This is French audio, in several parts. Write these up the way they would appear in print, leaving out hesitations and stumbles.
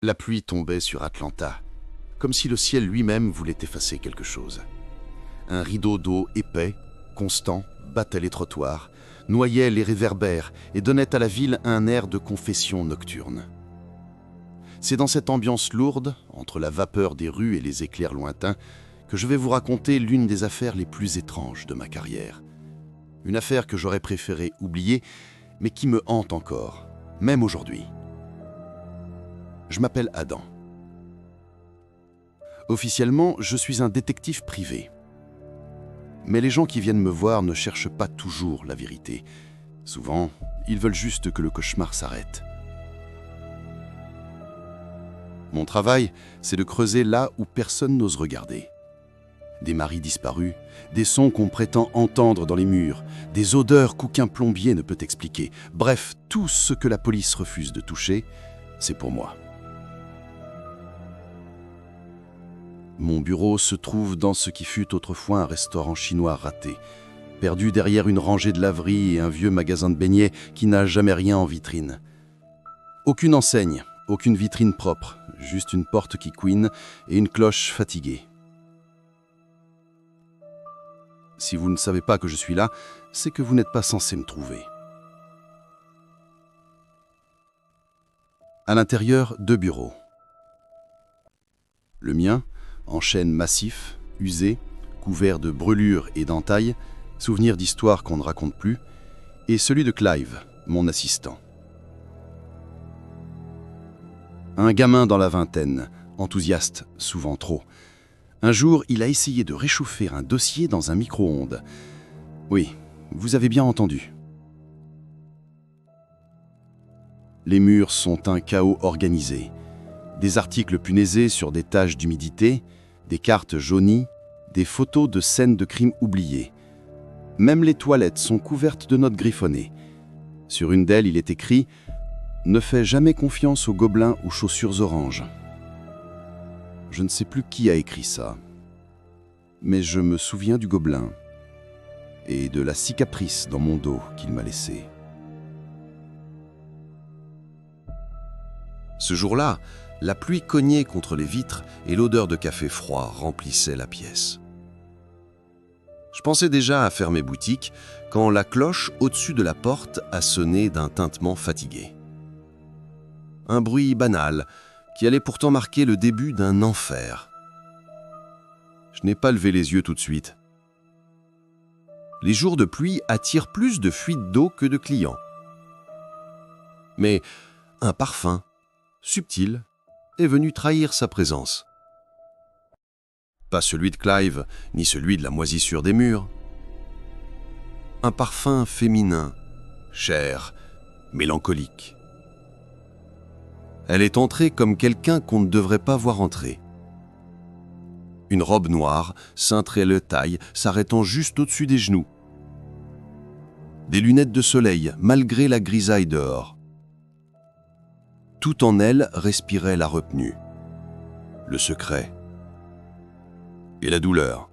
La pluie tombait sur Atlanta, comme si le ciel lui-même voulait effacer quelque chose. Un rideau d'eau épais, constant, battait les trottoirs, noyait les réverbères et donnait à la ville un air de confession nocturne. C'est dans cette ambiance lourde, entre la vapeur des rues et les éclairs lointains, que je vais vous raconter l'une des affaires les plus étranges de ma carrière. Une affaire que j'aurais préféré oublier, mais qui me hante encore, même aujourd'hui. Je m'appelle Adam. Officiellement, je suis un détective privé. Mais les gens qui viennent me voir ne cherchent pas toujours la vérité. Souvent, ils veulent juste que le cauchemar s'arrête. Mon travail, c'est de creuser là où personne n'ose regarder. Des maris disparus, des sons qu'on prétend entendre dans les murs, des odeurs qu'aucun plombier ne peut expliquer. Bref, tout ce que la police refuse de toucher, c'est pour moi. Mon bureau se trouve dans ce qui fut autrefois un restaurant chinois raté, perdu derrière une rangée de laveries et un vieux magasin de beignets qui n'a jamais rien en vitrine. Aucune enseigne, aucune vitrine propre, juste une porte qui couine et une cloche fatiguée. Si vous ne savez pas que je suis là, c'est que vous n'êtes pas censé me trouver. À l'intérieur, 2 bureaux. Le mien, en chêne massif, usé, couvert de brûlures et d'entailles, souvenir d'histoires qu'on ne raconte plus, et celui de Clive, mon assistant. Un gamin dans la vingtaine, enthousiaste, souvent trop. Un jour, il a essayé de réchauffer un dossier dans un micro-ondes. Oui, vous avez bien entendu. Les murs sont un chaos organisé. Des articles punaisés sur des taches d'humidité, des cartes jaunies, des photos de scènes de crimes oubliées. Même les toilettes sont couvertes de notes griffonnées. Sur une d'elles, il est écrit « Ne fais jamais confiance aux gobelins aux chaussures oranges ». Je ne sais plus qui a écrit ça, mais je me souviens du gobelin et de la cicatrice dans mon dos qu'il m'a laissée. Ce jour-là, la pluie cognait contre les vitres et l'odeur de café froid remplissait la pièce. Je pensais déjà à fermer boutique quand la cloche au-dessus de la porte a sonné d'un tintement fatigué. Un bruit banal qui allait pourtant marquer le début d'un enfer. Je n'ai pas levé les yeux tout de suite. Les jours de pluie attirent plus de fuites d'eau que de clients. Mais un parfum, subtil, est venu trahir sa présence. Pas celui de Clive, ni celui de la moisissure des murs. Un parfum féminin, cher, mélancolique. Elle est entrée comme quelqu'un qu'on ne devrait pas voir entrer. Une robe noire, cintrée le taille, s'arrêtant juste au-dessus des genoux. Des lunettes de soleil, malgré la grisaille dehors. Tout en elle respirait la retenue, le secret et la douleur.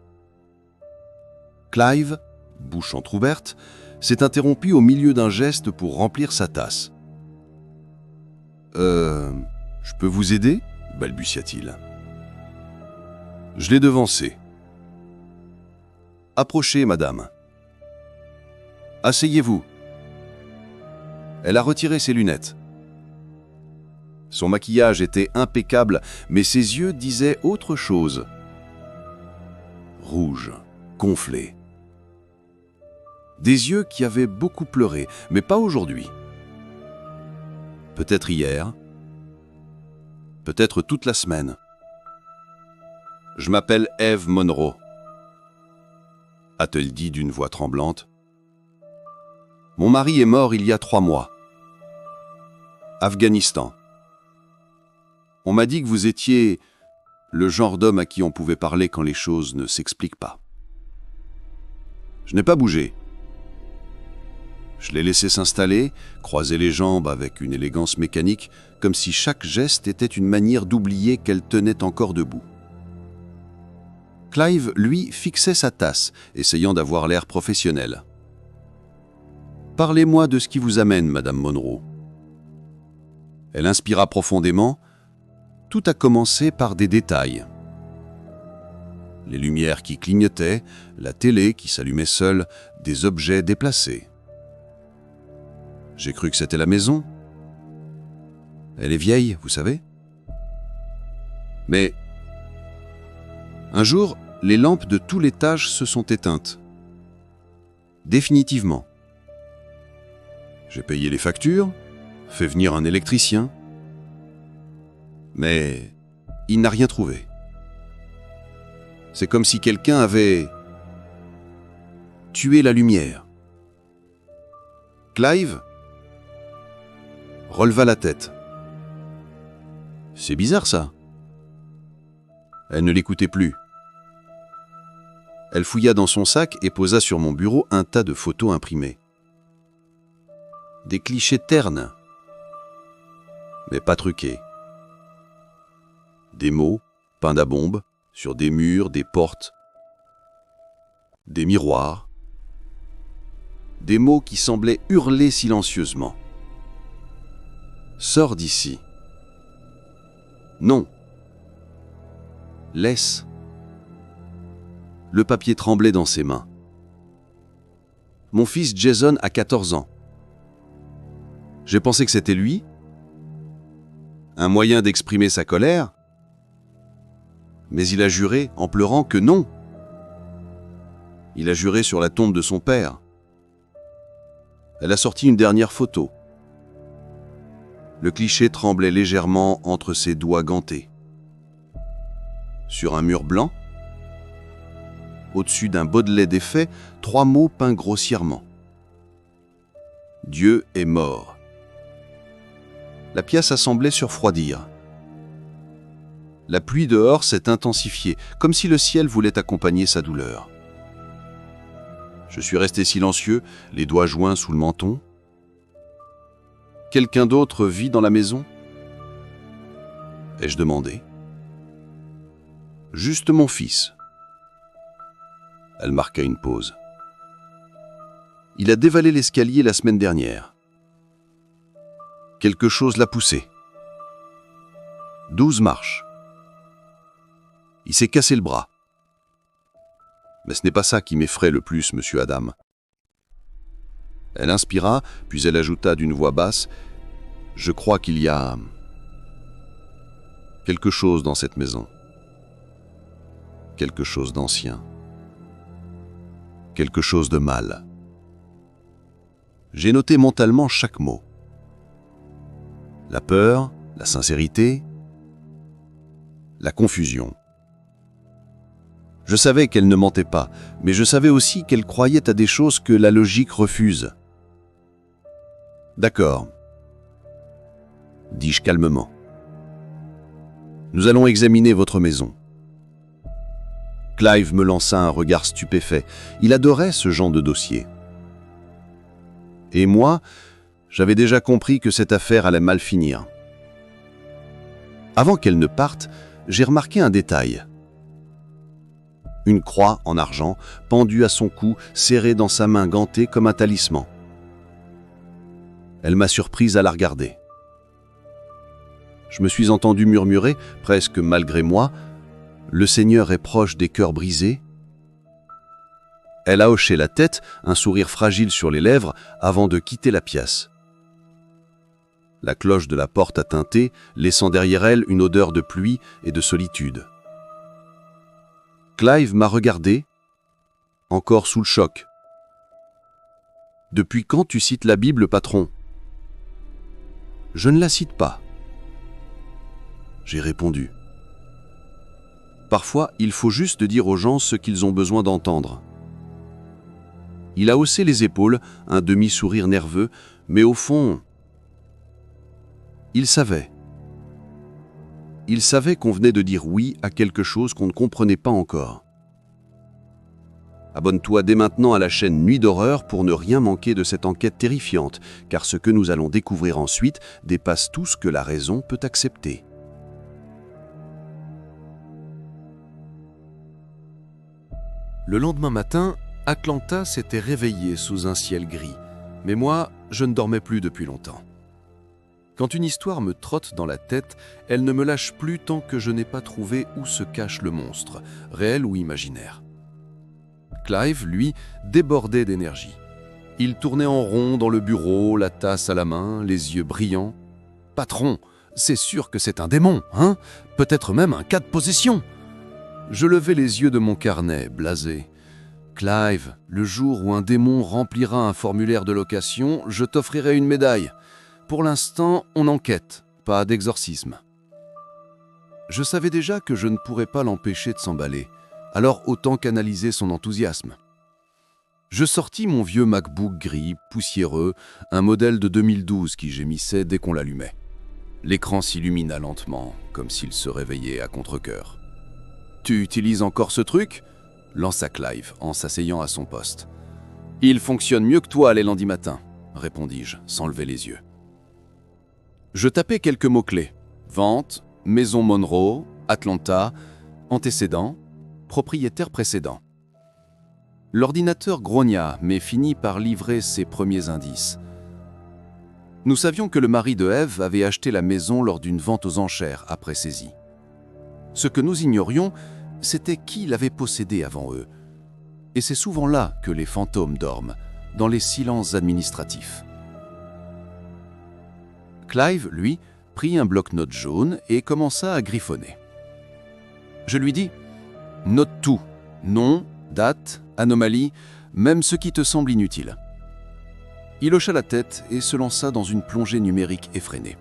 Clive, bouche entrouverte, s'est interrompu au milieu d'un geste pour remplir sa tasse. Je peux vous aider ?» balbutia-t-il. Je l'ai devancé. « Approchez, madame. »« Asseyez-vous. » Elle a retiré ses lunettes. Son maquillage était impeccable, mais ses yeux disaient autre chose. Rouges, gonflés. Des yeux qui avaient beaucoup pleuré, mais pas aujourd'hui. Peut-être hier, peut-être toute la semaine. Je m'appelle Eve Monroe, a-t-elle dit d'une voix tremblante. Mon mari est mort il y a 3 mois. Afghanistan. On m'a dit que vous étiez le genre d'homme à qui on pouvait parler quand les choses ne s'expliquent pas. Je n'ai pas bougé. Je l'ai laissé s'installer, croiser les jambes avec une élégance mécanique, comme si chaque geste était une manière d'oublier qu'elle tenait encore debout. Clive, lui, fixait sa tasse, essayant d'avoir l'air professionnel. « Parlez-moi de ce qui vous amène, Madame Monroe. » Elle inspira profondément, Tout a commencé par des détails. Les lumières qui clignotaient, la télé qui s'allumait seule, des objets déplacés. J'ai cru que c'était la maison. Elle est vieille, vous savez. Mais un jour, les lampes de tout l'étage se sont éteintes. Définitivement. J'ai payé les factures, fait venir un électricien, mais il n'a rien trouvé. C'est comme si quelqu'un avait tué la lumière. Clive releva la tête. C'est bizarre ça. Elle ne l'écoutait plus. Elle fouilla dans son sac et posa sur mon bureau un tas de photos imprimées. Des clichés ternes, mais pas truqués. Des mots, peints à bombe, sur des murs, des portes, des miroirs. Des mots qui semblaient hurler silencieusement. Sors d'ici. Non. Laisse. Le papier tremblait dans ses mains. Mon fils Jason a 14 ans. J'ai pensé que c'était lui. Un moyen d'exprimer sa colère. Mais il a juré, en pleurant, que non. Il a juré sur la tombe de son père. Elle a sorti une dernière photo. Le cliché tremblait légèrement entre ses doigts gantés. Sur un mur blanc, au-dessus d'un Baudelaire défait, 3 mots peints grossièrement. Dieu est mort. La pièce a semblé se refroidir. La pluie dehors s'est intensifiée, comme si le ciel voulait accompagner sa douleur. Je suis resté silencieux, les doigts joints sous le menton. Quelqu'un d'autre vit dans la maison ? Ai-je demandé. Juste mon fils. Elle marqua une pause. Il a dévalé l'escalier la semaine dernière. Quelque chose l'a poussé. 12 marches. Il s'est cassé le bras. Mais ce n'est pas ça qui m'effraie le plus, monsieur Adam. Elle inspira, puis elle ajouta d'une voix basse, « Je crois qu'il y a quelque chose dans cette maison. Quelque chose d'ancien. Quelque chose de mal. » J'ai noté mentalement chaque mot. La peur, la sincérité, la confusion. Je savais qu'elle ne mentait pas, mais je savais aussi qu'elle croyait à des choses que la logique refuse. D'accord, dis-je calmement. Nous allons examiner votre maison. Clive me lança un regard stupéfait. Il adorait ce genre de dossier. Et moi, j'avais déjà compris que cette affaire allait mal finir. Avant qu'elle ne parte, j'ai remarqué un détail. Une croix en argent, pendue à son cou, serrée dans sa main gantée comme un talisman. Elle m'a surprise à la regarder. Je me suis entendu murmurer, presque malgré moi, « Le Seigneur est proche des cœurs brisés ». Elle a hoché la tête, un sourire fragile sur les lèvres, avant de quitter la pièce. La cloche de la porte a tinté, laissant derrière elle une odeur de pluie et de solitude. Clive m'a regardé, encore sous le choc. « Depuis quand tu cites la Bible, patron ?»« Je ne la cite pas. » J'ai répondu. Parfois, il faut juste dire aux gens ce qu'ils ont besoin d'entendre. Il a haussé les épaules, un demi-sourire nerveux, mais au fond, il savait. Il savait qu'on venait de dire oui à quelque chose qu'on ne comprenait pas encore. Abonne-toi dès maintenant à la chaîne Nuit d'horreur pour ne rien manquer de cette enquête terrifiante, car ce que nous allons découvrir ensuite dépasse tout ce que la raison peut accepter. Le lendemain matin, Atlanta s'était réveillée sous un ciel gris, mais moi, je ne dormais plus depuis longtemps. Quand une histoire me trotte dans la tête, elle ne me lâche plus tant que je n'ai pas trouvé où se cache le monstre, réel ou imaginaire. Clive, lui, débordait d'énergie. Il tournait en rond dans le bureau, la tasse à la main, les yeux brillants. « Patron, c'est sûr que c'est un démon, hein? Peut-être même un cas de possession !» Je levai les yeux de mon carnet, blasé. « Clive, le jour où un démon remplira un formulaire de location, je t'offrirai une médaille. Pour l'instant, on enquête, pas d'exorcisme. » Je savais déjà que je ne pourrais pas l'empêcher de s'emballer, alors autant canaliser son enthousiasme. Je sortis mon vieux MacBook gris, poussiéreux, un modèle de 2012 qui gémissait dès qu'on l'allumait. L'écran s'illumina lentement, comme s'il se réveillait à contre-cœur. « Tu utilises encore ce truc ?» lança Clive en s'asseyant à son poste. « Il fonctionne mieux que toi les lundis matins », répondis-je, sans lever les yeux. Je tapais quelques mots-clés. Vente, maison Monroe, Atlanta, antécédent, propriétaire précédent. L'ordinateur grogna, mais finit par livrer ses premiers indices. Nous savions que le mari de Eve avait acheté la maison lors d'une vente aux enchères après saisie. Ce que nous ignorions, c'était qui l'avait possédée avant eux. Et c'est souvent là que les fantômes dorment, dans les silences administratifs. Clive, lui, prit un bloc-notes jaune et commença à griffonner. Je lui dis « Note tout, nom, date, anomalie, même ce qui te semble inutile. » Il hocha la tête et se lança dans une plongée numérique effrénée.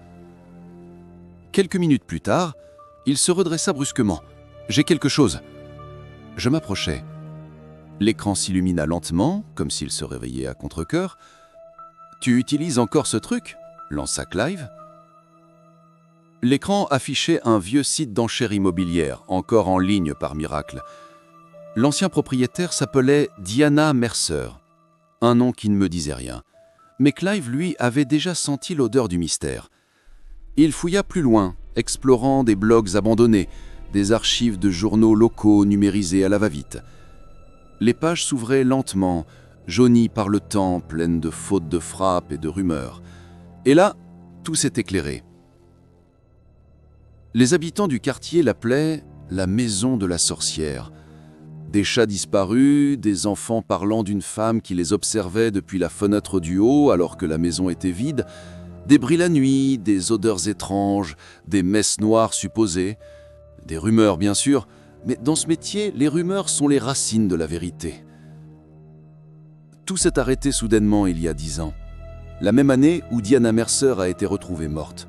Quelques minutes plus tard, il se redressa brusquement. « J'ai quelque chose. » Je m'approchai. L'écran s'illumina lentement, comme s'il se réveillait à contre-cœur. « Tu utilises encore ce truc ?» lança Clive. L'écran affichait un vieux site d'enchères immobilières, encore en ligne par miracle. L'ancien propriétaire s'appelait Diana Mercer, un nom qui ne me disait rien. Mais Clive, lui, avait déjà senti l'odeur du mystère. Il fouilla plus loin, explorant des blogs abandonnés, des archives de journaux locaux numérisés à la va-vite. Les pages s'ouvraient lentement, jaunies par le temps, pleines de fautes de frappe et de rumeurs. Et là, tout s'est éclairé. Les habitants du quartier l'appelaient « la maison de la sorcière ». Des chats disparus, des enfants parlant d'une femme qui les observait depuis la fenêtre du haut alors que la maison était vide, des bruits la nuit, des odeurs étranges, des messes noires supposées, des rumeurs bien sûr, mais dans ce métier, les rumeurs sont les racines de la vérité. Tout s'est arrêté soudainement il y a 10 ans. La même année où Diana Mercer a été retrouvée morte.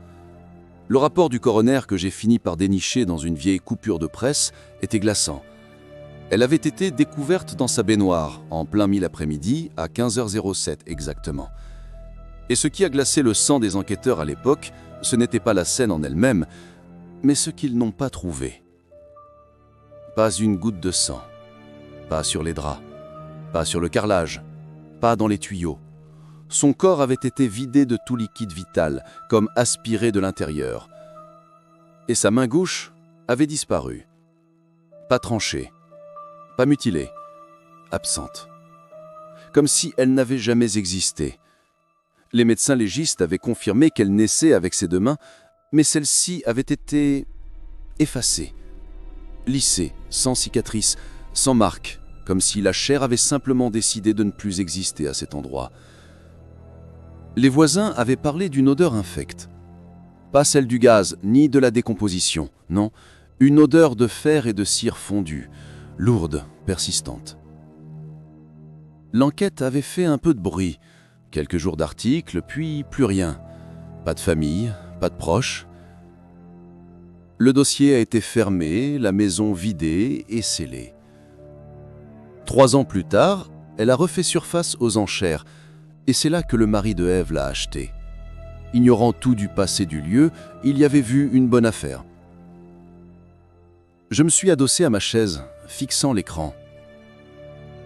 Le rapport du coroner que j'ai fini par dénicher dans une vieille coupure de presse était glaçant. Elle avait été découverte dans sa baignoire, en plein milieu après-midi, à 15h07 exactement. Et ce qui a glacé le sang des enquêteurs à l'époque, ce n'était pas la scène en elle-même, mais ce qu'ils n'ont pas trouvé. Pas une goutte de sang, pas sur les draps, pas sur le carrelage, pas dans les tuyaux. Son corps avait été vidé de tout liquide vital, comme aspiré de l'intérieur. Et sa main gauche avait disparu. Pas tranchée, pas mutilée, absente. Comme si elle n'avait jamais existé. Les médecins légistes avaient confirmé qu'elle naissait avec ses 2 mains, mais celle-ci avait été effacée, lissée, sans cicatrice, sans marque, comme si la chair avait simplement décidé de ne plus exister à cet endroit. Les voisins avaient parlé d'une odeur infecte. Pas celle du gaz, ni de la décomposition, non, une odeur de fer et de cire fondue, lourde, persistante. L'enquête avait fait un peu de bruit, quelques jours d'articles, puis plus rien. Pas de famille, pas de proches. Le dossier a été fermé, la maison vidée et scellée. 3 ans plus tard, elle a refait surface aux enchères, et c'est là que le mari de Eve l'a achetée. Ignorant tout du passé du lieu, il y avait vu une bonne affaire. Je me suis adossé à ma chaise, fixant l'écran.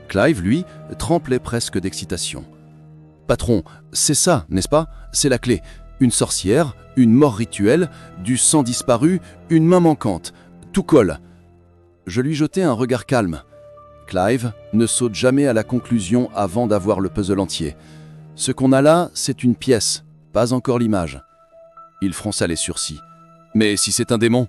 Clive, lui, tremblait presque d'excitation. « Patron, c'est ça, n'est-ce pas? C'est la clé. Une sorcière, une mort rituelle, du sang disparu, une main manquante. Tout colle. » Je lui jetai un regard calme. Clive ne saute jamais à la conclusion avant d'avoir le puzzle entier. Ce qu'on a là, c'est une pièce, pas encore l'image. Il fronça les sourcils. Mais si c'est un démon?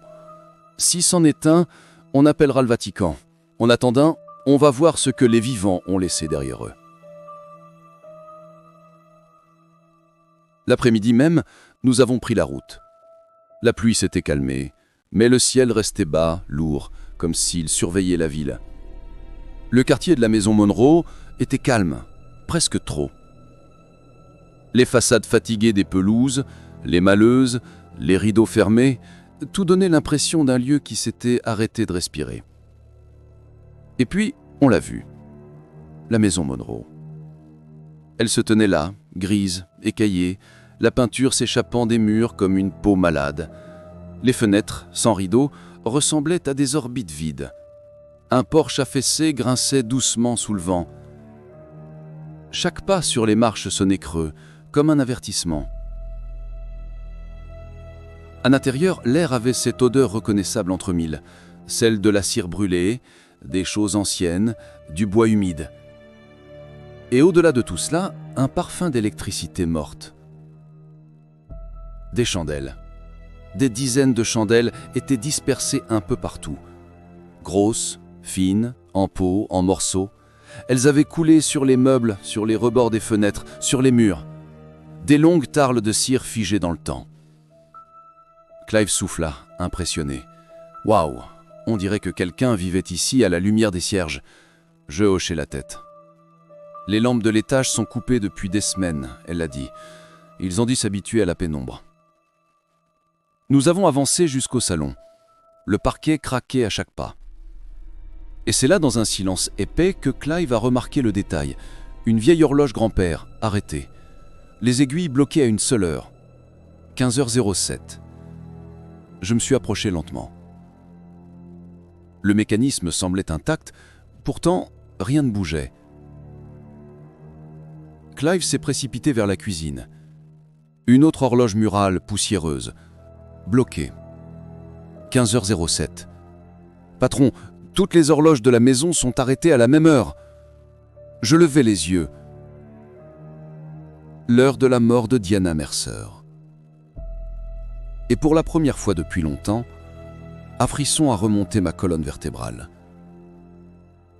Si c'en est un, on appellera le Vatican. En attendant, on va voir ce que les vivants ont laissé derrière eux. L'après-midi même, nous avons pris la route. La pluie s'était calmée, mais le ciel restait bas, lourd, comme s'il surveillait la ville. Le quartier de la maison Monroe était calme, presque trop. Les façades fatiguées des pelouses, les maleuses, les rideaux fermés, tout donnait l'impression d'un lieu qui s'était arrêté de respirer. Et puis, on l'a vue, la maison Monroe. Elle se tenait là, grise, écaillée, la peinture s'échappant des murs comme une peau malade. Les fenêtres, sans rideaux, ressemblaient à des orbites vides. Un porche affaissé grinçait doucement sous le vent. Chaque pas sur les marches sonnait creux, comme un avertissement. À l'intérieur, l'air avait cette odeur reconnaissable entre mille, celle de la cire brûlée, des choses anciennes, du bois humide. Et au-delà de tout cela, un parfum d'électricité morte. Des chandelles. Des dizaines de chandelles étaient dispersées un peu partout. Grosses, fines, en pots, en morceaux. Elles avaient coulé sur les meubles, sur les rebords des fenêtres, sur les murs. Des longues tarles de cire figées dans le temps. Clive souffla, impressionné. « Waouh, on dirait que quelqu'un vivait ici à la lumière des cierges. » Je hochai la tête. « Les lampes de l'étage sont coupées depuis des semaines, » elle l'a dit. « Ils ont dû s'habituer à la pénombre. » Nous avons avancé jusqu'au salon. Le parquet craquait à chaque pas. Et c'est là, dans un silence épais, que Clive a remarqué le détail. Une vieille horloge grand-père, arrêtée. Les aiguilles bloquées à une seule heure. 15h07. Je me suis approché lentement. Le mécanisme semblait intact, pourtant rien ne bougeait. Clive s'est précipité vers la cuisine. Une autre horloge murale poussiéreuse, bloquée. 15h07. Patron, toutes les horloges de la maison sont arrêtées à la même heure. Je levai les yeux. L'heure de la mort de Diana Mercer. Et pour la première fois depuis longtemps, un frisson a remonté ma colonne vertébrale.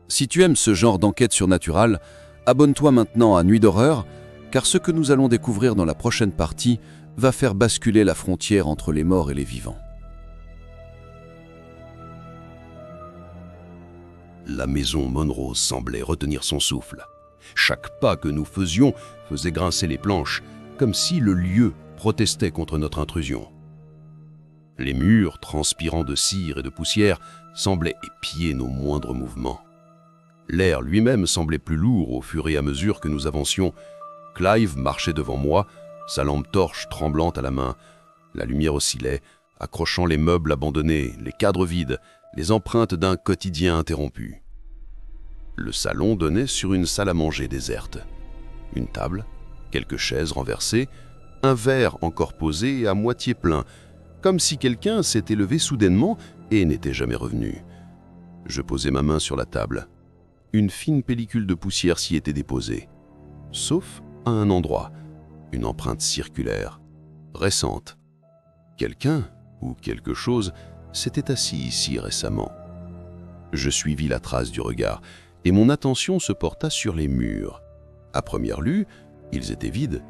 Si tu aimes ce genre d'enquête surnaturelle, abonne-toi maintenant à Nuit d'horreur, car ce que nous allons découvrir dans la prochaine partie va faire basculer la frontière entre les morts et les vivants. La maison Monroe semblait retenir son souffle. Chaque pas que nous faisions faisait grincer les planches, comme si le lieu protestait contre notre intrusion. Les murs, transpirants de cire et de poussière, semblaient épier nos moindres mouvements. L'air lui-même semblait plus lourd au fur et à mesure que nous avancions. Clive marchait devant moi, sa lampe torche tremblante à la main. La lumière oscillait, accrochant les meubles abandonnés, les cadres vides, les empreintes d'un quotidien interrompu. Le salon donnait sur une salle à manger déserte. Une table, quelques chaises renversées, un verre encore posé et à moitié plein, comme si quelqu'un s'était levé soudainement et n'était jamais revenu. Je posai ma main sur la table. Une fine pellicule de poussière s'y était déposée, sauf à un endroit, une empreinte circulaire, récente. Quelqu'un ou quelque chose s'était assis ici récemment. Je suivis la trace du regard et mon attention se porta sur les murs. À première vue, ils étaient vides,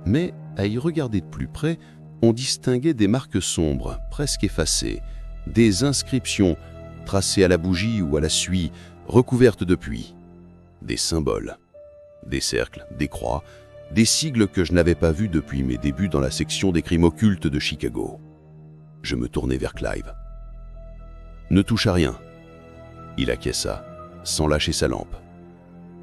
mais à y regarder de plus près, on distinguait des marques sombres, presque effacées, des inscriptions tracées à la bougie ou à la suie, recouvertes de puits, des symboles, des cercles, des croix, des sigles que je n'avais pas vus depuis mes débuts dans la section des crimes occultes de Chicago. Je me tournai vers Clive. « Ne touche à rien !» Il acquiesça, sans lâcher sa lampe.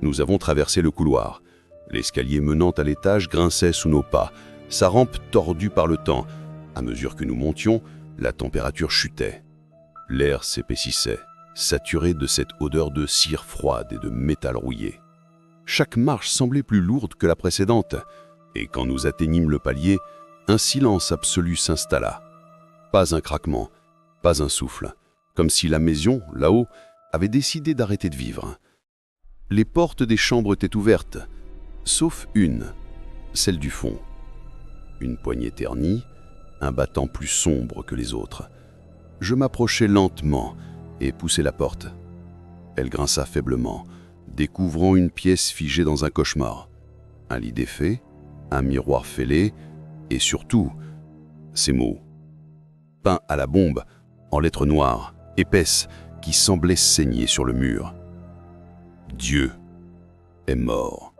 Nous avons traversé le couloir. L'escalier menant à l'étage grinçait sous nos pas, sa rampe tordue par le temps. À mesure que nous montions, la température chutait. L'air s'épaississait, saturé de cette odeur de cire froide et de métal rouillé. Chaque marche semblait plus lourde que la précédente, et quand nous atteignîmes le palier, un silence absolu s'installa. Pas un craquement, pas un souffle, comme si la maison, là-haut, avait décidé d'arrêter de vivre. Les portes des chambres étaient ouvertes, sauf une, celle du fond. Une poignée ternie, un battant plus sombre que les autres. Je m'approchai lentement et poussai la porte. Elle grinça faiblement, découvrant une pièce figée dans un cauchemar. Un lit défait, un miroir fêlé et surtout, ces mots, peints à la bombe, en lettres noires, épaisses, qui semblaient saigner sur le mur. Dieu est mort.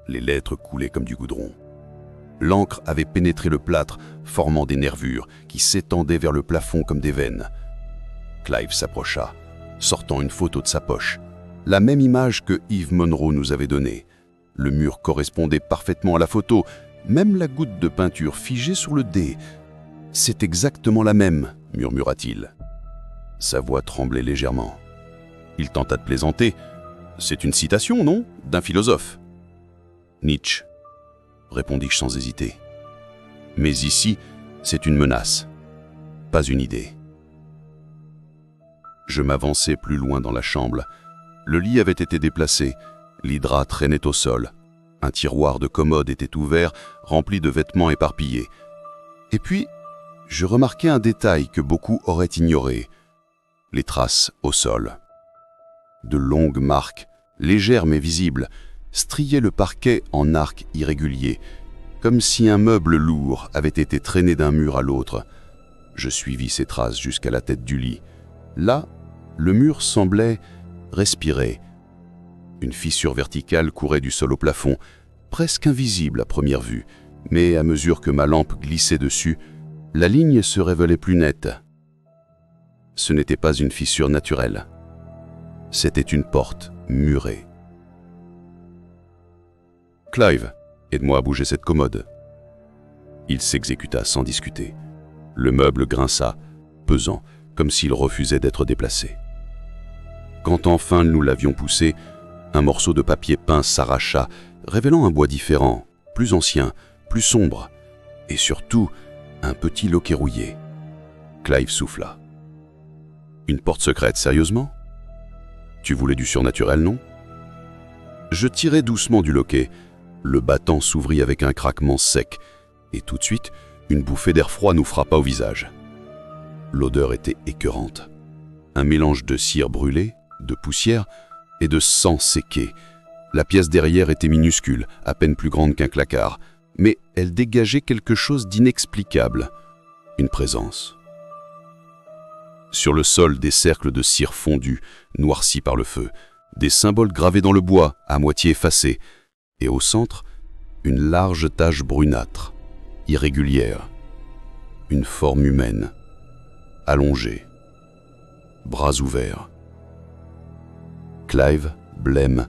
Les lettres coulaient comme du goudron. L'encre avait pénétré le plâtre, formant des nervures qui s'étendaient vers le plafond comme des veines. Clive s'approcha, sortant une photo de sa poche. La même image que Yves Monroe nous avait donnée. Le mur correspondait parfaitement à la photo, même la goutte de peinture figée sur le dé. « C'est exactement la même », murmura-t-il. Sa voix tremblait légèrement. Il tenta de plaisanter. « C'est une citation, non ? D'un philosophe. » « Nietzsche, » répondis-je sans hésiter. « Mais ici, c'est une menace, pas une idée. » Je m'avançai plus loin dans la chambre. Le lit avait été déplacé, l'hydra traînait au sol. Un tiroir de commode était ouvert, rempli de vêtements éparpillés. Et puis, je remarquai un détail que beaucoup auraient ignoré. Les traces au sol. De longues marques, légères mais visibles, striaient le parquet en arcs irréguliers, comme si un meuble lourd avait été traîné d'un mur à l'autre. Je suivis ces traces jusqu'à la tête du lit. Là, le mur semblait respirer. Une fissure verticale courait du sol au plafond, presque invisible à première vue, mais à mesure que ma lampe glissait dessus, la ligne se révélait plus nette. Ce n'était pas une fissure naturelle. C'était une porte murée. « Clive, aide-moi à bouger cette commode. » Il s'exécuta sans discuter. Le meuble grinça, pesant, comme s'il refusait d'être déplacé. Quand enfin nous l'avions poussé, un morceau de papier peint s'arracha, révélant un bois différent, plus ancien, plus sombre, et surtout un petit loquet rouillé. Clive souffla. « Une porte secrète, sérieusement ? Tu voulais du surnaturel, non ?» Je tirai doucement du loquet. Le battant s'ouvrit avec un craquement sec, et tout de suite, une bouffée d'air froid nous frappa au visage. L'odeur était écœurante. Un mélange de cire brûlée, de poussière et de sang séqué. La pièce derrière était minuscule, à peine plus grande qu'un placard, mais elle dégageait quelque chose d'inexplicable. Une présence. Sur le sol, des cercles de cire fondue, noircis par le feu, des symboles gravés dans le bois, à moitié effacés, et au centre, une large tache brunâtre, irrégulière, une forme humaine, allongée, bras ouverts. Clive, blême,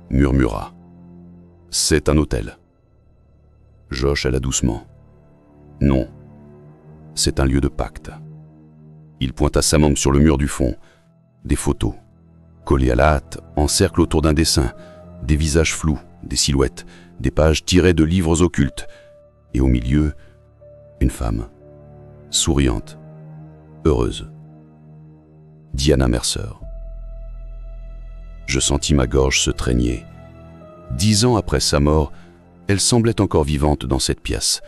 murmura. « C'est un hôtel. » Josh alla doucement. « Non, c'est un lieu de pacte. » Il pointa sa main sur le mur du fond. Des photos, collées à la hâte, en cercle autour d'un dessin, des visages flous, des silhouettes, des pages tirées de livres occultes. Et au milieu, une femme, souriante, heureuse. Diana Mercer. Je sentis ma gorge se traîner. 10 ans après sa mort, elle semblait encore vivante dans cette pièce.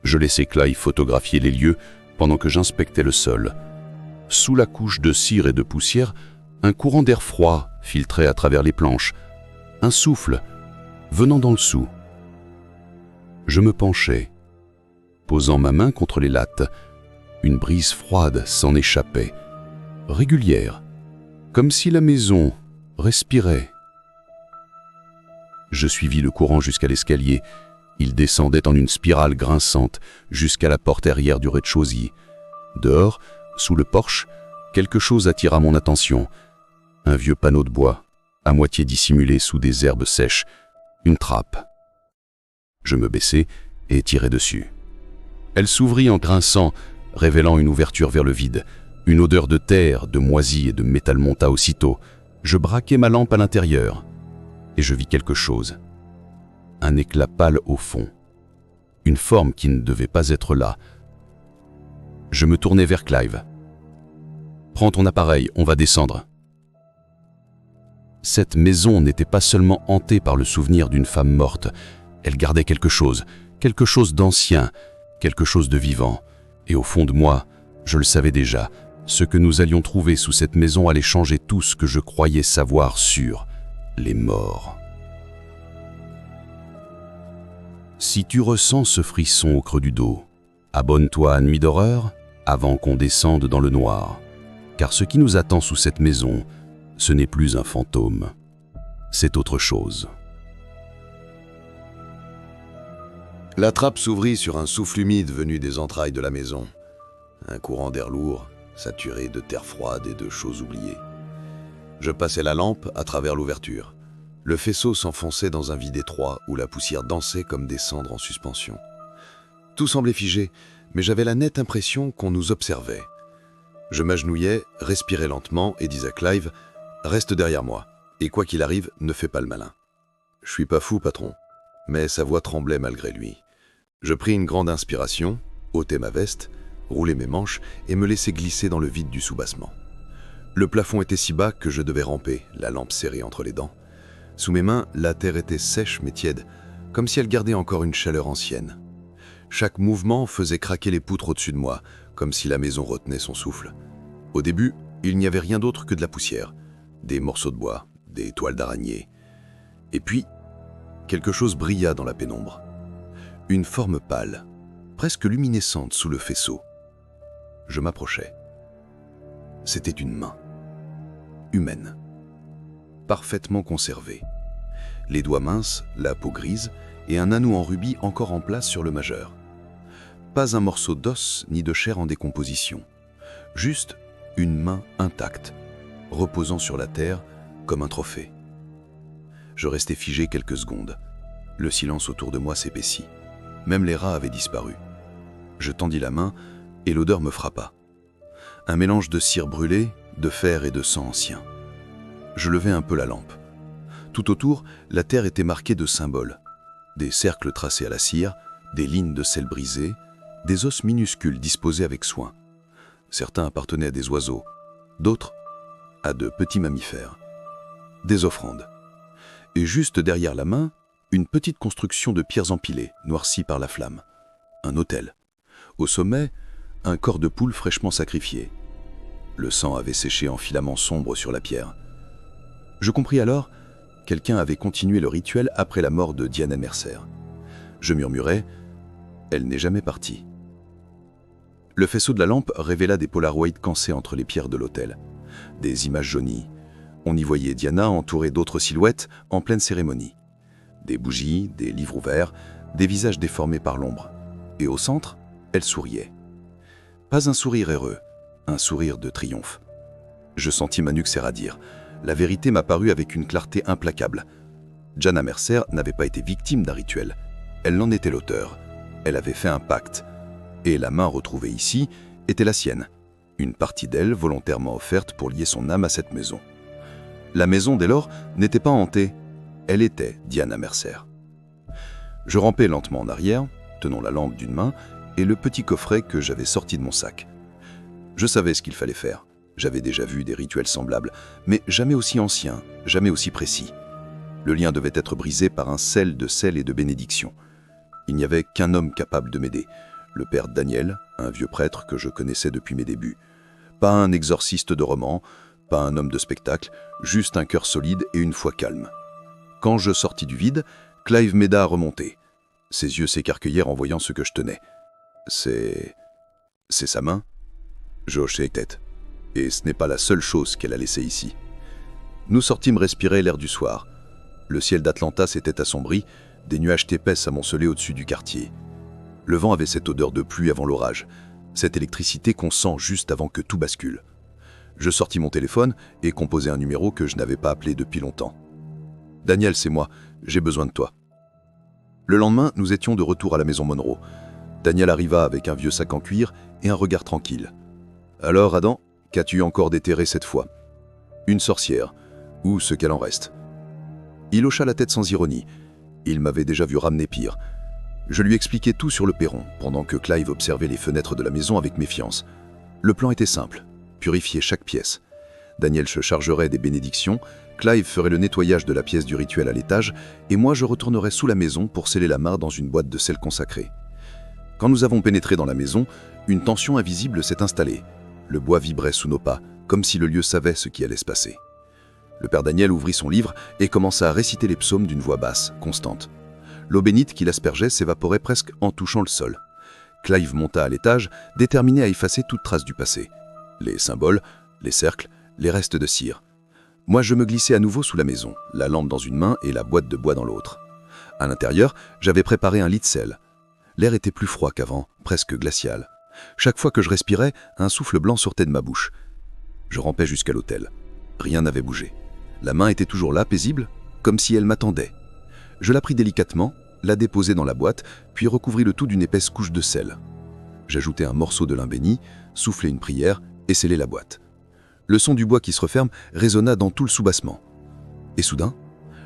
Je laissai Clive photographier les lieux pendant que j'inspectais le sol. Sous la couche de cire et de poussière, un courant d'air froid filtrait à travers les planches. Un souffle venant d'en dessous. Je me penchai, posant ma main contre les lattes. Une brise froide s'en échappait, régulière, comme si la maison respirait. Je suivis le courant jusqu'à l'escalier. Il descendait en une spirale grinçante jusqu'à la porte arrière du rez-de-chaussée. Dehors, sous le porche, quelque chose attira mon attention. Un vieux panneau de bois, à moitié dissimulé sous des herbes sèches. Une trappe. Je me baissai et tirai dessus. Elle s'ouvrit en grinçant, révélant une ouverture vers le vide. Une odeur de terre, de moisie et de métal monta aussitôt. Je braquai ma lampe à l'intérieur et je vis quelque chose. Un éclat pâle au fond. Une forme qui ne devait pas être là. Je me tournai vers Clive. « Prends ton appareil, on va descendre. » Cette maison n'était pas seulement hantée par le souvenir d'une femme morte. Elle gardait quelque chose d'ancien, quelque chose de vivant, et au fond de moi, je le savais déjà, ce que nous allions trouver sous cette maison allait changer tout ce que je croyais savoir sur les morts. Si tu ressens ce frisson au creux du dos, abonne-toi à Nuit d'horreur avant qu'on descende dans le noir, car ce qui nous attend sous cette maison, ce n'est plus un fantôme, c'est autre chose. La trappe s'ouvrit sur un souffle humide venu des entrailles de la maison. Un courant d'air lourd, saturé de terre froide et de choses oubliées. Je passai la lampe à travers l'ouverture. Le faisceau s'enfonçait dans un vide étroit où la poussière dansait comme des cendres en suspension. Tout semblait figé, mais j'avais la nette impression qu'on nous observait. Je m'agenouillais, respirais lentement et disais à Clive « Reste derrière moi, et quoi qu'il arrive, ne fais pas le malin. » « Je suis pas fou, patron. » Mais sa voix tremblait malgré lui. Je pris une grande inspiration, ôtai ma veste, roulai mes manches et me laissai glisser dans le vide du soubassement. Le plafond était si bas que je devais ramper, la lampe serrée entre les dents. Sous mes mains, la terre était sèche mais tiède, comme si elle gardait encore une chaleur ancienne. Chaque mouvement faisait craquer les poutres au-dessus de moi, comme si la maison retenait son souffle. Au début, il n'y avait rien d'autre que de la poussière, des morceaux de bois, des toiles d'araignée. Et puis, quelque chose brilla dans la pénombre. Une forme pâle, presque luminescente sous le faisceau. Je m'approchai. C'était une main, humaine, parfaitement conservée. Les doigts minces, la peau grise et un anneau en rubis encore en place sur le majeur. Pas un morceau d'os ni de chair en décomposition. Juste une main intacte, reposant sur la terre comme un trophée. Je restai figé quelques secondes. Le silence autour de moi s'épaissit. Même les rats avaient disparu. Je tendis la main et l'odeur me frappa. Un mélange de cire brûlée, de fer et de sang ancien. Je levai un peu la lampe. Tout autour, la terre était marquée de symboles. Des cercles tracés à la cire, des lignes de sel brisées, des os minuscules disposés avec soin. Certains appartenaient à des oiseaux, d'autres à de petits mammifères. Des offrandes. Et juste derrière la main, une petite construction de pierres empilées, noircies par la flamme. Un autel. Au sommet, un corps de poule fraîchement sacrifié. Le sang avait séché en filaments sombres sur la pierre. Je compris alors, quelqu'un avait continué le rituel après la mort de Diana Mercer. Je murmurai, elle n'est jamais partie. Le faisceau de la lampe révéla des polaroids cansés entre les pierres de l'autel. Des images jaunies. On y voyait Diana entourée d'autres silhouettes en pleine cérémonie. Des bougies, des livres ouverts, des visages déformés par l'ombre. Et au centre, elle souriait. Pas un sourire heureux, un sourire de triomphe. Je sentis ma nuque s'éradir. La vérité m'apparut avec une clarté implacable. Diana Mercer n'avait pas été victime d'un rituel. Elle en était l'auteur. Elle avait fait un pacte. Et la main retrouvée ici était la sienne. Une partie d'elle volontairement offerte pour lier son âme à cette maison. La maison, dès lors, n'était pas hantée. Elle était Diana Mercer. Je rampai lentement en arrière, tenant la lampe d'une main et le petit coffret que j'avais sorti de mon sac. Je savais ce qu'il fallait faire. J'avais déjà vu des rituels semblables, mais jamais aussi anciens, jamais aussi précis. Le lien devait être brisé par un sel de sel et de bénédiction. Il n'y avait qu'un homme capable de m'aider, le père Daniel, un vieux prêtre que je connaissais depuis mes débuts. Pas un exorciste de roman, pas un homme de spectacle, juste un cœur solide et une foi calme. Quand je sortis du vide, Clive m'aida à remonter. Ses yeux s'écarquillèrent en voyant ce que je tenais. C'est sa main ? Je hochai la tête. Et ce n'est pas la seule chose qu'elle a laissée ici. Nous sortîmes respirer l'air du soir. Le ciel d'Atlanta s'était assombri, des nuages épais s'amoncelaient au-dessus du quartier. Le vent avait cette odeur de pluie avant l'orage, cette électricité qu'on sent juste avant que tout bascule. Je sortis mon téléphone et composai un numéro que je n'avais pas appelé depuis longtemps. « Daniel, c'est moi, j'ai besoin de toi. » Le lendemain, nous étions de retour à la maison Monroe. Daniel arriva avec un vieux sac en cuir et un regard tranquille. « Alors, Adam, qu'as-tu encore déterré cette fois ? » « Une sorcière, ou ce qu'elle en reste. » Il hocha la tête sans ironie. Il m'avait déjà vu ramener pire. Je lui expliquai tout sur le perron, pendant que Clive observait les fenêtres de la maison avec méfiance. Le plan était simple, purifier chaque pièce. Daniel se chargerait des bénédictions, Clive ferait le nettoyage de la pièce du rituel à l'étage, et moi je retournerais sous la maison pour sceller la mare dans une boîte de sel consacrée. Quand nous avons pénétré dans la maison, une tension invisible s'est installée. Le bois vibrait sous nos pas, comme si le lieu savait ce qui allait se passer. Le père Daniel ouvrit son livre et commença à réciter les psaumes d'une voix basse, constante. L'eau bénite qu'il aspergeait s'évaporait presque en touchant le sol. Clive monta à l'étage, déterminé à effacer toute trace du passé. Les symboles, les cercles, les restes de cire. Moi, je me glissais à nouveau sous la maison, la lampe dans une main et la boîte de bois dans l'autre. À l'intérieur, j'avais préparé un lit de sel. L'air était plus froid qu'avant, presque glacial. Chaque fois que je respirais, un souffle blanc sortait de ma bouche. Je rampais jusqu'à l'hôtel. Rien n'avait bougé. La main était toujours là, paisible, comme si elle m'attendait. Je la pris délicatement, la déposai dans la boîte, puis recouvris le tout d'une épaisse couche de sel. J'ajoutai un morceau de lin béni, soufflai une prière et scellai la boîte. Le son du bois qui se referme résonna dans tout le soubassement. Et soudain,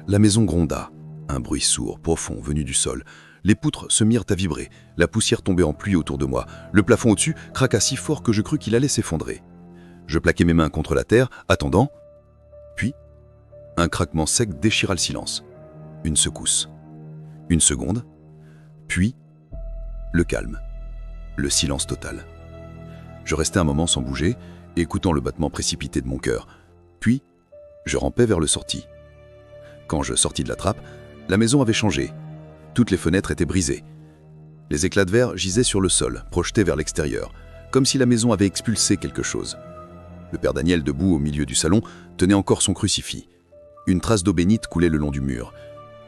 la maison gronda. Un bruit sourd, profond, venu du sol. Les poutres se mirent à vibrer, la poussière tombait en pluie autour de moi. Le plafond au-dessus craqua si fort que je crus qu'il allait s'effondrer. Je plaquai mes mains contre la terre, attendant. Puis, un craquement sec déchira le silence. Une secousse. Une seconde. Puis, le calme. Le silence total. Je restai un moment sans bouger, écoutant le battement précipité de mon cœur. Puis, je rampai vers le sorti. Quand je sortis de la trappe, la maison avait changé. Toutes les fenêtres étaient brisées. Les éclats de verre gisaient sur le sol, projetés vers l'extérieur, comme si la maison avait expulsé quelque chose. Le père Daniel, debout au milieu du salon, tenait encore son crucifix. Une trace d'eau bénite coulait le long du mur.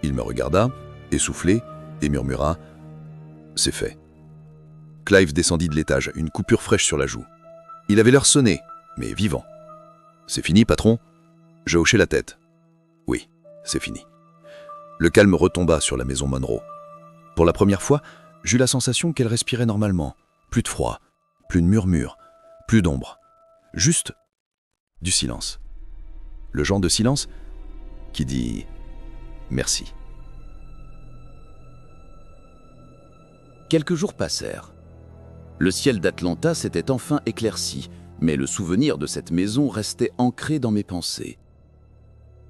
Il me regarda, essoufflé, et murmura « C'est fait ». Clive descendit de l'étage, une coupure fraîche sur la joue. Il avait l'air sonné, mais vivant. « C'est fini, patron ?» Je hochai la tête. « Oui, c'est fini ». Le calme retomba sur la maison Monroe. Pour la première fois, j'eus la sensation qu'elle respirait normalement. Plus de froid, plus de murmures, plus d'ombre. Juste du silence. Le genre de silence qui dit « merci ». Quelques jours passèrent. Le ciel d'Atlanta s'était enfin éclairci, mais le souvenir de cette maison restait ancré dans mes pensées.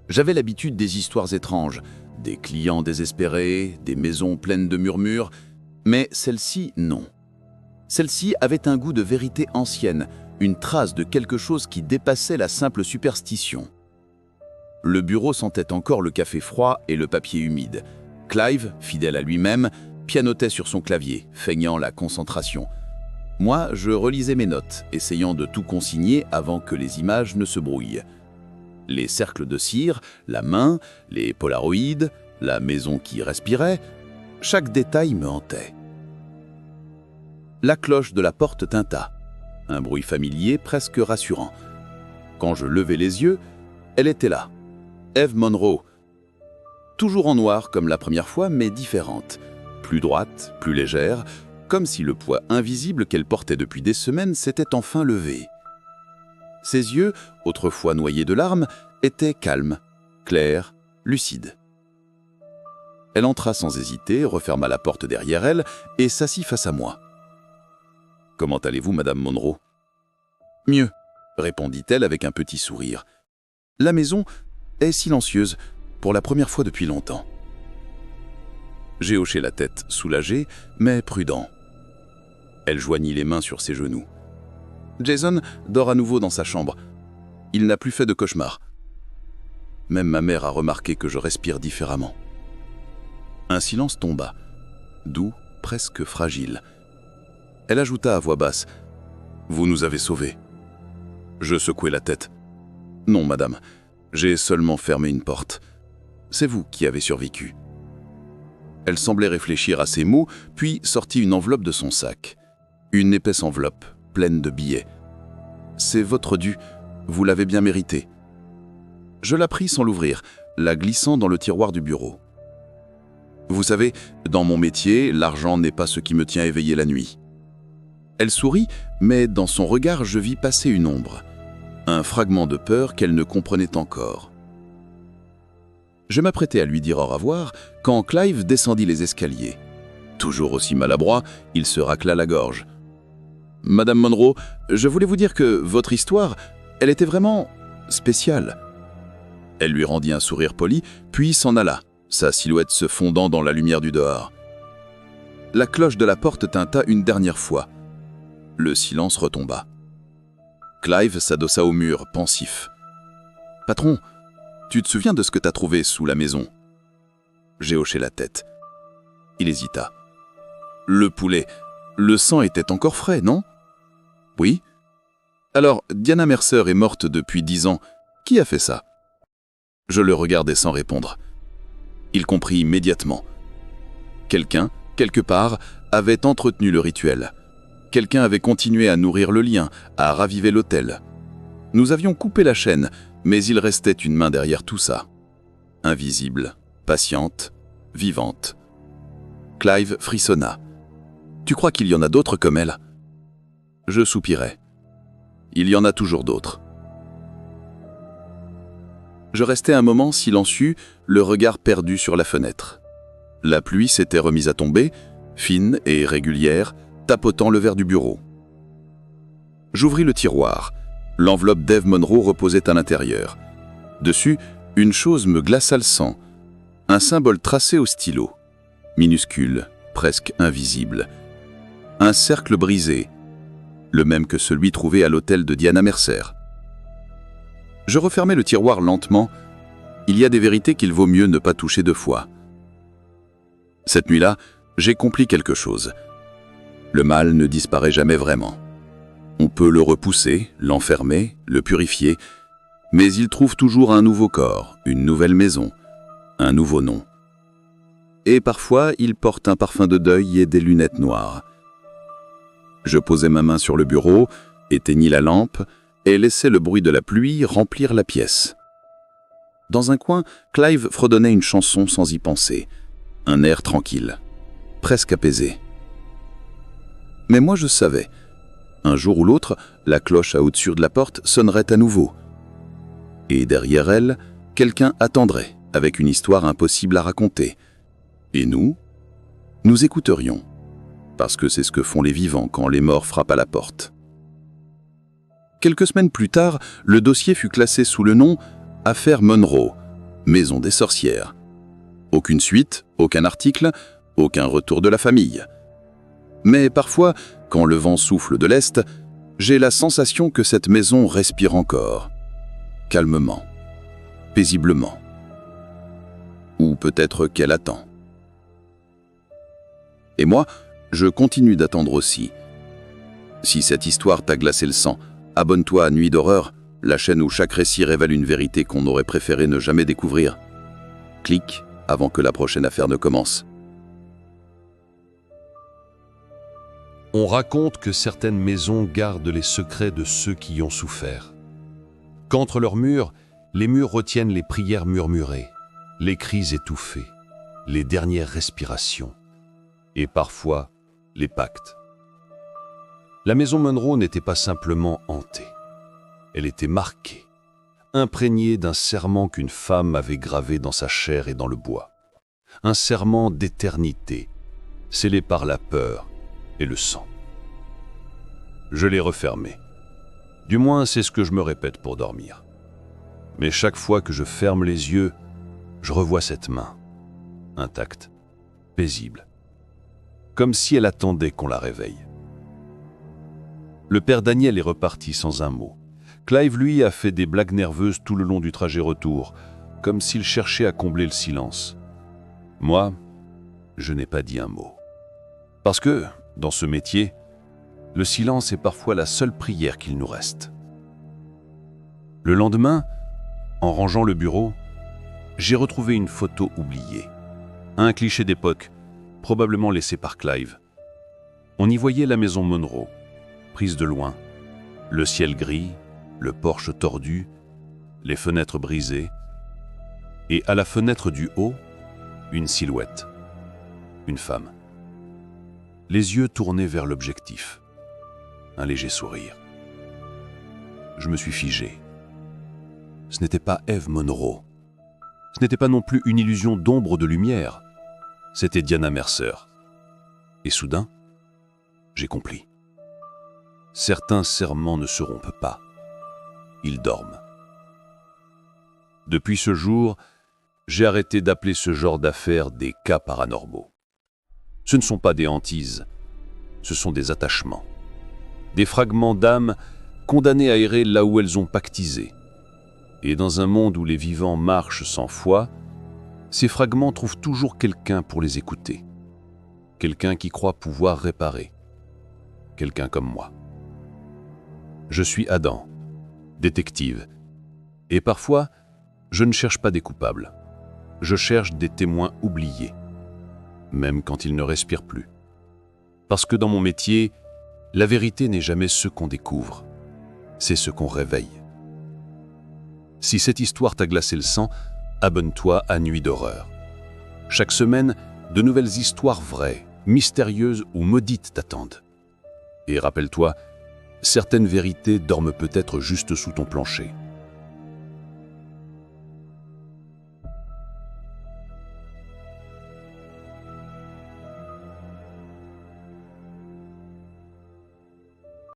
J'avais l'habitude des histoires étranges, des clients désespérés, des maisons pleines de murmures, mais celle-ci, non. Celle-ci avait un goût de vérité ancienne, une trace de quelque chose qui dépassait la simple superstition. Le bureau sentait encore le café froid et le papier humide. Clive, fidèle à lui-même, pianotait sur son clavier, feignant la concentration. Moi, je relisais mes notes, essayant de tout consigner avant que les images ne se brouillent. Les cercles de cire, la main, les polaroïdes, la maison qui respirait, chaque détail me hantait. La cloche de la porte tinta, un bruit familier presque rassurant. Quand je levai les yeux, elle était là, Eve Monroe. Toujours en noir comme la première fois, mais différente. Plus droite, plus légère, comme si le poids invisible qu'elle portait depuis des semaines s'était enfin levé. Ses yeux, autrefois noyés de larmes, étaient calmes, clairs, lucides. Elle entra sans hésiter, referma la porte derrière elle et s'assit face à moi. « Comment allez-vous, Madame Monroe ?»« Mieux, » répondit-elle avec un petit sourire. « La maison est silencieuse, pour la première fois depuis longtemps. » J'ai hoché la tête, soulagé, mais prudent. Elle joignit les mains sur ses genoux. Jason dort à nouveau dans sa chambre. Il n'a plus fait de cauchemar. Même ma mère a remarqué que je respire différemment. Un silence tomba, doux, presque fragile. Elle ajouta à voix basse, « Vous nous avez sauvés. » Je secouai la tête. « Non, madame, j'ai seulement fermé une porte. C'est vous qui avez survécu. » Elle semblait réfléchir à ces mots, puis sortit une enveloppe de son sac. Une épaisse enveloppe, pleine de billets. « C'est votre dû, vous l'avez bien mérité. » Je la pris sans l'ouvrir, la glissant dans le tiroir du bureau. Vous savez, dans mon métier, l'argent n'est pas ce qui me tient éveillé la nuit. Elle sourit, mais dans son regard, je vis passer une ombre, un fragment de peur qu'elle ne comprenait encore. Je m'apprêtais à lui dire au revoir quand Clive descendit les escaliers. Toujours aussi maladroit, il se racla la gorge. « Madame Monroe, je voulais vous dire que votre histoire, elle était vraiment spéciale. » Elle lui rendit un sourire poli, puis s'en alla, sa silhouette se fondant dans la lumière du dehors. La cloche de la porte tinta une dernière fois. Le silence retomba. Clive s'adossa au mur, pensif. « Patron, tu te souviens de ce que t'as trouvé sous la maison ?» J'ai hoché la tête. Il hésita. « Le poulet, le sang était encore frais, non ?»« Oui. »« Alors, Diana Mercer est morte depuis 10 ans. Qui a fait ça ?» Je le regardai sans répondre. Il comprit immédiatement. Quelqu'un, quelque part, avait entretenu le rituel. Quelqu'un avait continué à nourrir le lien, à raviver l'autel. Nous avions coupé la chaîne, mais il restait une main derrière tout ça. Invisible, patiente, vivante. Clive frissonna. « Tu crois qu'il y en a d'autres comme elle ?» Je soupirai. Il y en a toujours d'autres. Je restai un moment silencieux, le regard perdu sur la fenêtre. La pluie s'était remise à tomber, fine et régulière, tapotant le verre du bureau. J'ouvris le tiroir. L'enveloppe d'Eve Monroe reposait à l'intérieur. Dessus, une chose me glaça le sang. Un symbole tracé au stylo. Minuscule, presque invisible. Un cercle brisé, le même que celui trouvé à l'hôtel de Diana Mercer. Je refermai le tiroir lentement. Il y a des vérités qu'il vaut mieux ne pas toucher 2 fois. Cette nuit-là, j'ai compris quelque chose. Le mal ne disparaît jamais vraiment. On peut le repousser, l'enfermer, le purifier, mais il trouve toujours un nouveau corps, une nouvelle maison, un nouveau nom. Et parfois, il porte un parfum de deuil et des lunettes noires. Je posai ma main sur le bureau, éteignis la lampe et laissai le bruit de la pluie remplir la pièce. Dans un coin, Clive fredonnait une chanson sans y penser, un air tranquille, presque apaisé. Mais moi je savais, un jour ou l'autre, la cloche à au-dessus de la porte sonnerait à nouveau. Et derrière elle, quelqu'un attendrait, avec une histoire impossible à raconter. Et nous écouterions, parce que c'est ce que font les vivants quand les morts frappent à la porte. Quelques semaines plus tard, le dossier fut classé sous le nom « Affaire Monroe, Maison des sorcières ». Aucune suite, aucun article, aucun retour de la famille. Mais parfois, quand le vent souffle de l'Est, j'ai la sensation que cette maison respire encore, calmement, paisiblement. Ou peut-être qu'elle attend. Et moi, je continue d'attendre aussi. Si cette histoire t'a glacé le sang, abonne-toi à Nuit d'horreur, la chaîne où chaque récit révèle une vérité qu'on aurait préféré ne jamais découvrir. Clique avant que la prochaine affaire ne commence. On raconte que certaines maisons gardent les secrets de ceux qui y ont souffert. Qu'entre leurs murs, les murs retiennent les prières murmurées, les cris étouffés, les dernières respirations, et parfois les pactes. La maison Monroe n'était pas simplement hantée. Elle était marquée, imprégnée d'un serment qu'une femme avait gravé dans sa chair et dans le bois. Un serment d'éternité, scellé par la peur et le sang. Je l'ai refermé. Du moins, c'est ce que je me répète pour dormir. Mais chaque fois que je ferme les yeux, je revois cette main, intacte, paisible, comme si elle attendait qu'on la réveille. Le père Daniel est reparti sans un mot. Clive, lui, a fait des blagues nerveuses tout le long du trajet retour, comme s'il cherchait à combler le silence. Moi, je n'ai pas dit un mot. Parce que, dans ce métier, le silence est parfois la seule prière qu'il nous reste. Le lendemain, en rangeant le bureau, j'ai retrouvé une photo oubliée. Un cliché d'époque, probablement laissé par Clive. On y voyait la maison Monroe, prise de loin, le ciel gris, le porche tordu, les fenêtres brisées, et à la fenêtre du haut, une silhouette, une femme. Les yeux tournés vers l'objectif, un léger sourire. Je me suis figé. Ce n'était pas Eve Monroe. Ce n'était pas non plus une illusion d'ombre de lumière. C'était Diana Mercer. Et soudain, j'ai compris. Certains serments ne se rompent pas. Ils dorment. Depuis ce jour, j'ai arrêté d'appeler ce genre d'affaires des cas paranormaux. Ce ne sont pas des hantises, ce sont des attachements. Des fragments d'âme condamnés à errer là où elles ont pactisé. Et dans un monde où les vivants marchent sans foi, ces fragments trouvent toujours quelqu'un pour les écouter. Quelqu'un qui croit pouvoir réparer. Quelqu'un comme moi. Je suis Adam, détective. Et parfois, je ne cherche pas des coupables. Je cherche des témoins oubliés, même quand ils ne respirent plus. Parce que dans mon métier, la vérité n'est jamais ce qu'on découvre, c'est ce qu'on réveille. Si cette histoire t'a glacé le sang, abonne-toi à Nuit d'horreur. Chaque semaine, de nouvelles histoires vraies, mystérieuses ou maudites t'attendent. Et rappelle-toi, certaines vérités dorment peut-être juste sous ton plancher.